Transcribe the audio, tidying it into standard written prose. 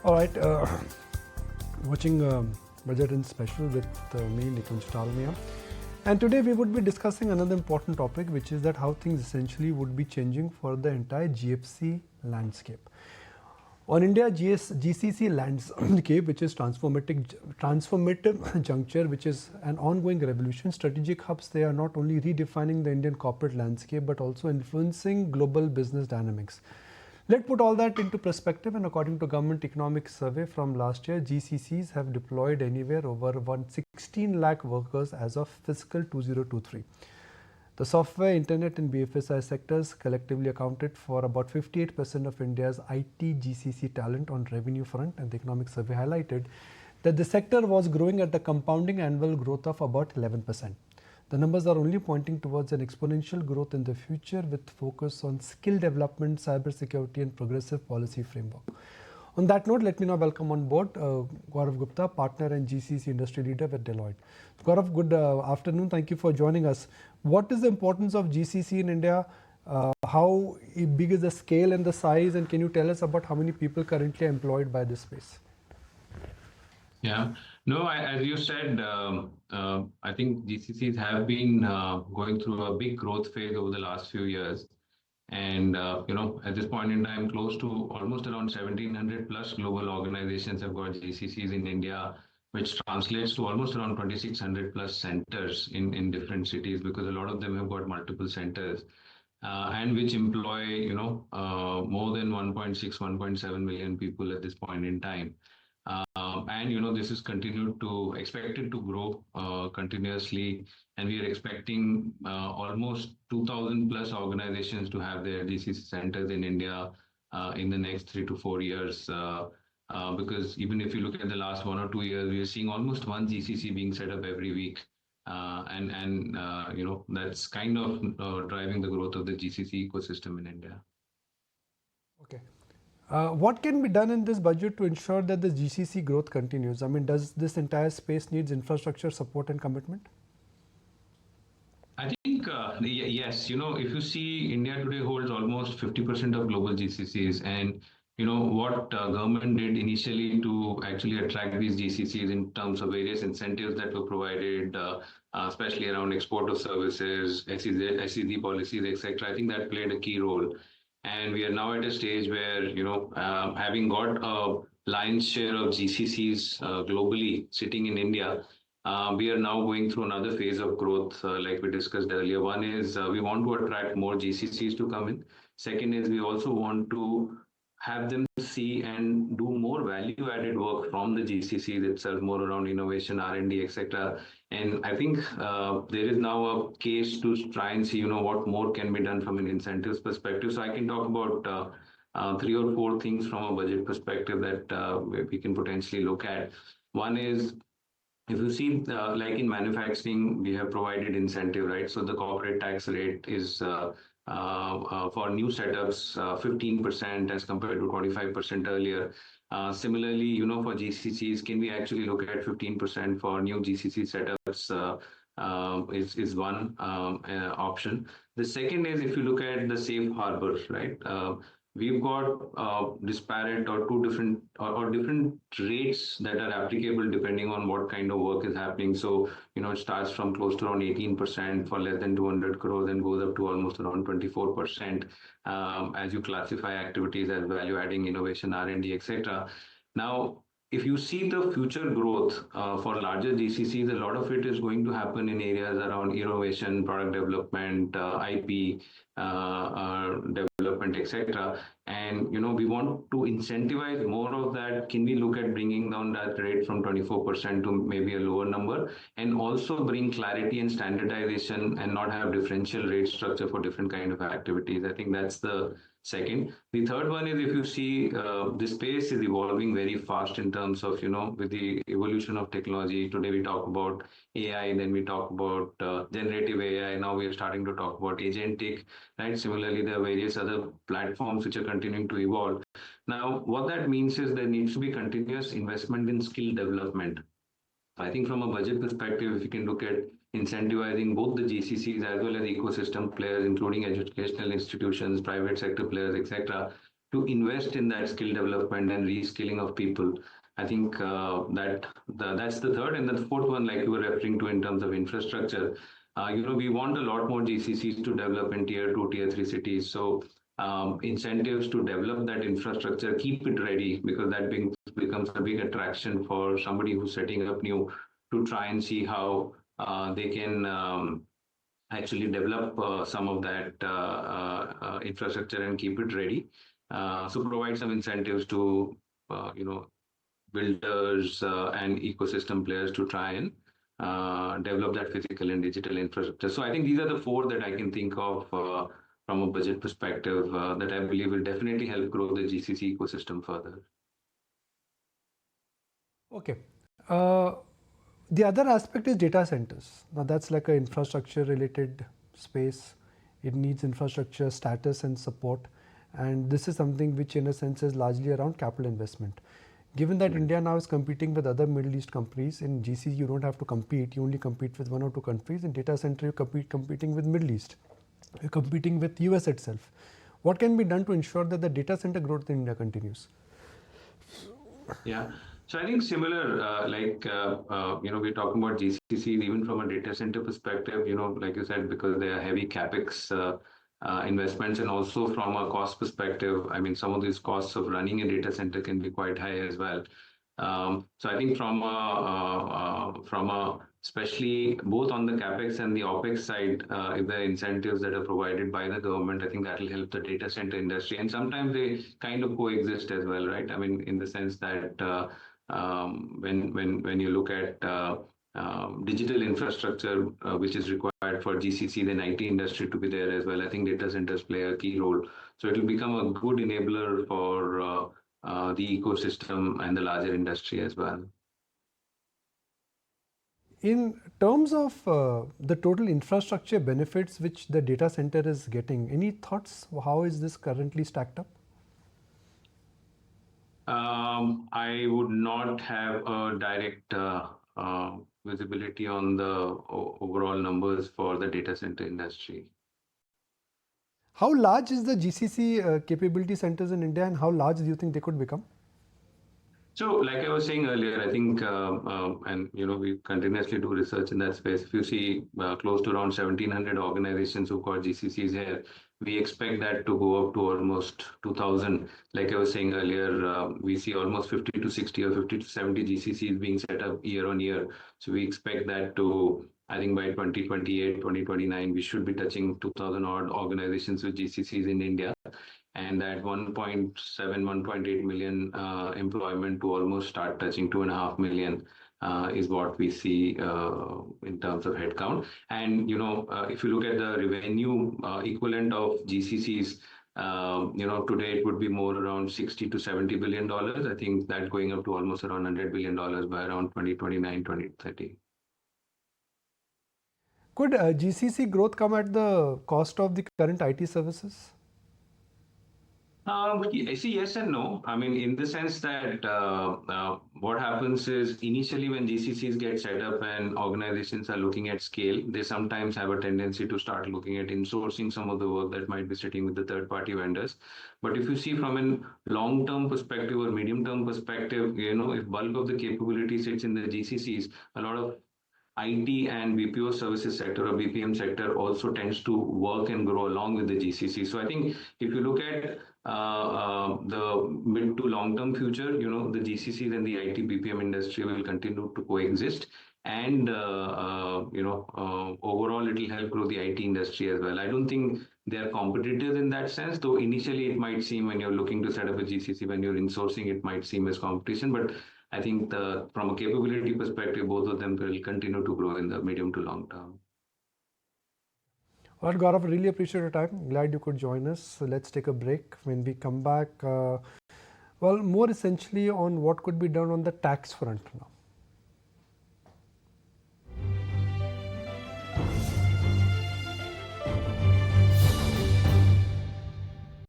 All right, watching Budget in Special with me, Nikunj Talmia. And today we would be discussing another important topic, which is that how things essentially would be changing for the entire GFC landscape. On India GCC landscape, which is transformative juncture, which is an ongoing revolution, strategic hubs, they are not only redefining the Indian corporate landscape, but also influencing global business dynamics. Let's put all that into perspective, and according to Government Economic Survey from last year, GCCs have deployed anywhere over 116 lakh workers as of fiscal 2023. The software, internet and BFSI sectors collectively accounted for about 58% of India's IT GCC talent on revenue front, and the Economic Survey highlighted that the sector was growing at a compounding annual growth of about 11%. The numbers are only pointing towards an exponential growth in the future with focus on skill development, cybersecurity and progressive policy framework. On that note, let me now welcome on board Gaurav Gupta, partner and GCC industry leader with Deloitte. Gaurav, good afternoon. Thank you for joining us. What is the importance of GCC in India? How big is the scale and the size? And can you tell us about how many people currently employed by this space? Yeah, no, as you said, I think GCCs have been going through a big growth phase over the last few years. And, at this point in time, close to almost around 1700 plus global organizations have got GCCs in India, which translates to almost around 2600 plus centers in different cities, because a lot of them have got multiple centers. And which employ, more than 1.6, 1.7 million people at this point in time. And this is expected to grow continuously, and we are expecting almost 2,000 plus organizations to have their GCC centers in India in the next 3 to 4 years. Because even if you look at the last 1 or 2 years, we are seeing almost one GCC being set up every week. That's kind of driving the growth of the GCC ecosystem in India. Okay. What can be done in this budget to ensure that the GCC growth continues? I mean, does this entire space needs infrastructure support and commitment? I think, yes, if you see, India today holds almost 50% of global GCCs. And, what government did initially to actually attract these GCCs in terms of various incentives that were provided, especially around export of services, SEZ policies, etc. I think that played a key role. And we are now at a stage where, having got a lion's share of GCCs globally sitting in India, we are now going through another phase of growth, like we discussed earlier. One is we want to attract more GCCs to come in. Second is we also want to have them see and do more value-added work from the GCCs itself, more around innovation, R&D, etc. And I think there is now a case to try and see, what more can be done from an incentives perspective. So I can talk about 3 or 4 things from a budget perspective that we can potentially look at. One is, if you see, like in manufacturing, we have provided incentive, right? So the corporate tax rate is for new setups 15% as compared to 25% earlier. Similarly, for GCCs, can we actually look at 15% for new GCC setups? Is one option. The second is, if you look at the safe harbor, right? We've got disparate or different rates that are applicable depending on what kind of work is happening. So, it starts from close to around 18% for less than 200 crores and goes up to almost around 24% as you classify activities as value adding, innovation, R&D, etc. Now, if you see the future growth for larger GCCs, a lot of it is going to happen in areas around innovation, product development, IP development, etc. And we want to incentivize more of that. Can we look at bringing down that rate from 24% to maybe a lower number, and also bring clarity and standardization and not have differential rate structure for different kind of activities? I think that's the second. The third one is, if you see, the space is evolving very fast in terms of, with the evolution of technology. Today we talk about AI, then we talk about generative AI. Now we are starting to talk about agentic, right? Similarly, there are various other platforms which are continuing to evolve. Now, what that means is there needs to be continuous investment in skill development. I think from a budget perspective, if you can look at incentivizing both the GCCs as well as ecosystem players, including educational institutions, private sector players, etc., to invest in that skill development and reskilling of people. I think that's the third, and the fourth one, like you were referring to in terms of infrastructure. We want a lot more GCCs to develop in tier two, tier three cities. So incentives to develop that infrastructure, keep it ready, because that becomes a big attraction for somebody who's setting up new, to try and see how they can actually develop some of that infrastructure and keep it ready. So provide some incentives to builders and ecosystem players to try and develop that physical and digital infrastructure. So I think these are the four that I can think of from a budget perspective that I believe will definitely help grow the GCC ecosystem further. Okay. The other aspect is data centers. Now that's like an infrastructure related space. It needs infrastructure status and support. And this is something which in a sense is largely around capital investment. Given that India now is competing with other Middle East countries, in GCC you don't have to compete, you only compete with one or two countries. In data center you're competing with Middle East, you're competing with US itself. What can be done to ensure that the data center growth in India continues? Yeah. So I think similar, we're talking about GCCs, even from a data center perspective, like you said, because they are heavy capex investments, and also from a cost perspective, I mean, some of these costs of running a data center can be quite high as well. So I think from a especially both on the capex and the opex side, if there are incentives that are provided by the government, I think that will help the data center industry. And sometimes they kind of coexist as well, right? I mean, in the sense that when you look at digital infrastructure, which is required for GCC, then IT industry to be there as well. I think data centers play a key role. So it will become a good enabler for the ecosystem and the larger industry as well. In terms of the total infrastructure benefits which the data center is getting, any thoughts? How is this currently stacked up? I would not have a direct visibility on the overall numbers for the data center industry. How large is the GCC capability centers in India, and how large do you think they could become? So, like I was saying earlier, I think, we continuously do research in that space. If you see close to around 1,700 organizations who've got GCCs here, we expect that to go up to almost 2,000. Like I was saying earlier, we see almost 50 to 60 or 50 to 70 GCCs being set up year on year. So we expect that to, I think by 2028, 2029, we should be touching 2,000 odd organizations with GCCs in India. And that 1.7, 1.8 million employment to almost start touching 2.5 million is what we see in terms of headcount. And, if you look at the revenue equivalent of GCCs, today it would be more around 60 to 70 billion dollars. I think that going up to almost around 100 billion dollars by around 2029, 2030. Could GCC growth come at the cost of the current IT services? See, yes and no. I mean, in the sense that what happens is initially when GCCs get set up and organizations are looking at scale, they sometimes have a tendency to start looking at insourcing some of the work that might be sitting with the third-party vendors. But if you see from a long-term perspective or medium-term perspective, if bulk of the capability sits in the GCCs, a lot of IT and BPO services sector or BPM sector also tends to work and grow along with the GCC. So I think if you look at the mid to long term future, the GCCs and the IT BPM industry will continue to coexist. And, overall, it will help grow the IT industry as well. I don't think they are competitive in that sense, though initially it might seem when you're looking to set up a GCC, when you're insourcing, it might seem as competition. But I think from a capability perspective, both of them will continue to grow in the medium to long term. All right, Gaurav, really appreciate your time. Glad you could join us. So let's take a break. When we come back, more essentially on what could be done on the tax front now.